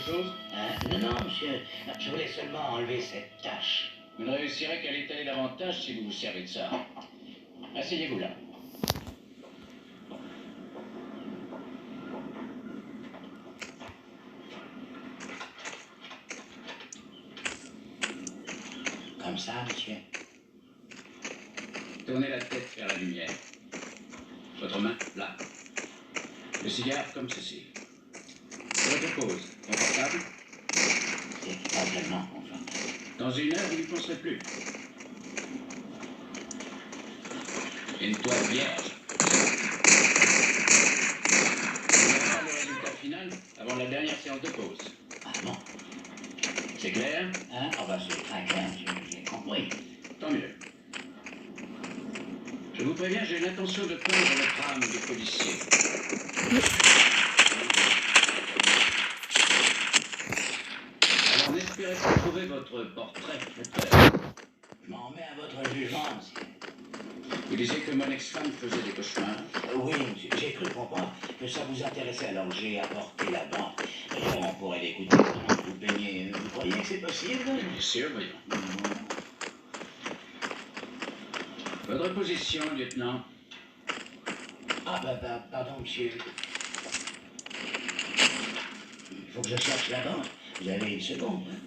chose? Non, non, monsieur. Je voulais seulement enlever cette tache. Vous ne réussirez qu'à l'étaler davantage si vous vous servez de ça. Asseyez-vous là. Comme ça, monsieur. Tournez la tête vers la lumière. Votre main, là. Le cigare, comme ceci. Sur votre pose. Confortable? C'est pas tellement confortable. Dans une heure, vous n'y penserez plus. Une toile vierge. On verra le résultat final avant la dernière séance de pause. Ah bon? C'est clair? Ah bah c'est très clair, monsieur. J'ai compris. Tant mieux. Je vous préviens, j'ai l'intention de peindre le crâne des policiers. Alors n'espérez pas trouver votre portrait flatteur. Je m'en remets à votre jugement, monsieur. Vous disiez que mon ex-femme faisait des cauchemars. Oui, monsieur, j'ai cru comprendre que ça vous intéressait, alors j'ai apporté la banque. On pourrait l'écouter pendant que vous peignez. Vous croyez que c'est possible? Bien sûr, voyons. Votre position, lieutenant? Ah pardon, monsieur. Il faut que je cherche la banque. Vous avez une seconde, hein?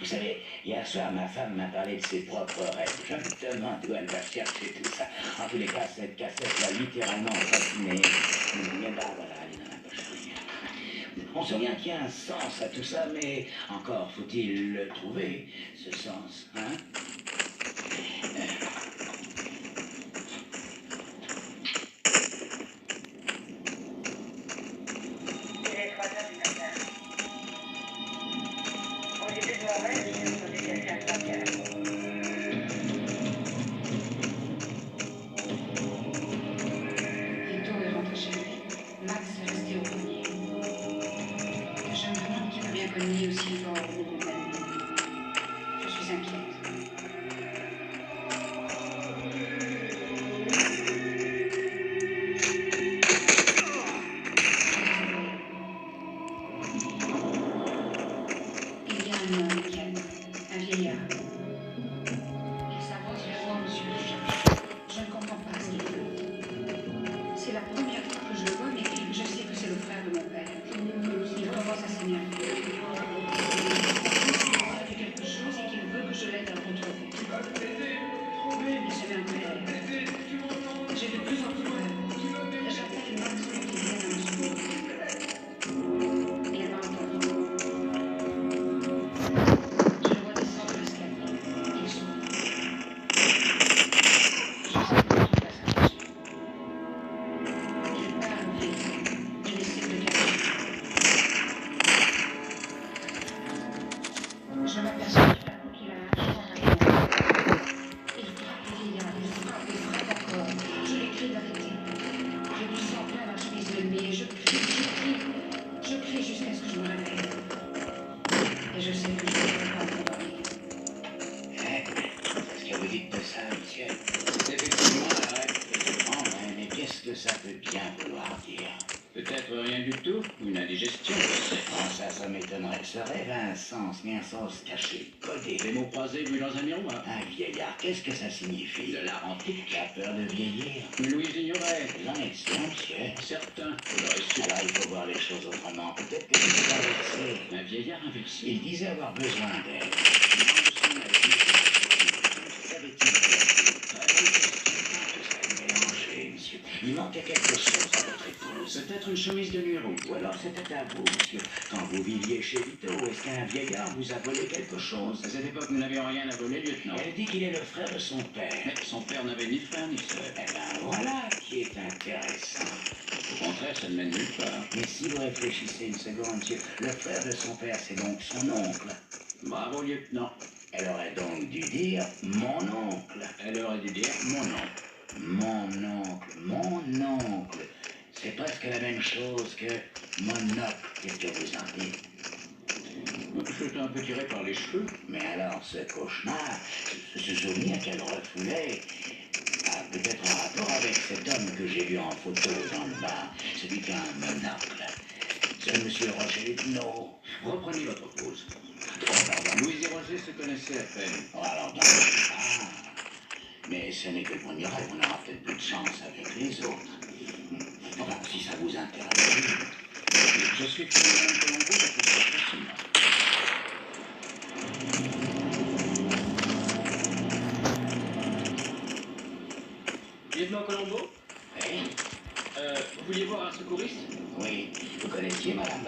Vous savez, hier soir, ma femme m'a parlé de ses propres rêves. Je me demande où elle va chercher tout ça. En tous les cas, cette cassette l'a littéralement fascinée. Mais bah voilà, elle est dans la poche arrière. On sent bien qu'il y a un sens à tout ça, mais encore faut-il le trouver, ce sens, hein? Ça peut bien vouloir dire. Peut-être rien du tout, une indigestion. Ah, ça m'étonnerait. Ce rêve a un sens, mais un sens caché, codé. Les mots croisés vus dans un miroir. Un vieillard, qu'est-ce que ça signifie? De l'art antique. La peur de vieillir. Louise ignorait. Vous en êtes sûr, monsieur? Certain, vous l'aurez su. Alors il faut voir les choses autrement. Peut-être que c'est inversé. Un vieillard inversé. Il disait avoir besoin d'aide. Il manquait quelque chose à votre épouse. Peut-être une chemise de nuit rouge. Ou alors c'était à vous, monsieur. Quand vous viviez chez Vito, est-ce qu'un vieillard vous a volé quelque chose? À cette époque, nous n'avions rien à voler, lieutenant. Elle dit qu'il est le frère de son père. Mais son père n'avait ni frère ni sœur. Eh ben voilà qui est intéressant. Au contraire, ça ne mène nulle part. Mais si vous réfléchissez une seconde, monsieur, le frère de son père, c'est donc son oncle. Bravo, lieutenant. Elle aurait donc dû dire mon oncle. Elle aurait dû dire mon oncle. Mon oncle. C'est presque la même chose que monocle. Qu'est-ce que vous en dites? Je suis un peu tiré par les cheveux. Mais alors, ce cauchemar, ce souvenir qu'elle refoulait, a peut-être en rapport avec cet homme que j'ai vu en photo dans le bar, celui qui a un monocle. C'est monsieur Roger Lupinot. Reprenez votre pause. Oh, pardon. Louise et Roger se connaissaient à peine. Oh, alors, dans le bar. Mais ce n'est que le premier rêve, on aura peut-être plus de chance avec les autres. Enfin, si ça vous intéresse. Je suis Ferdinand Colombo, d'association Cinéma. Lieutenant Colombo, Oui, vous vouliez voir un secouriste? oui. Vous connaissiez Madame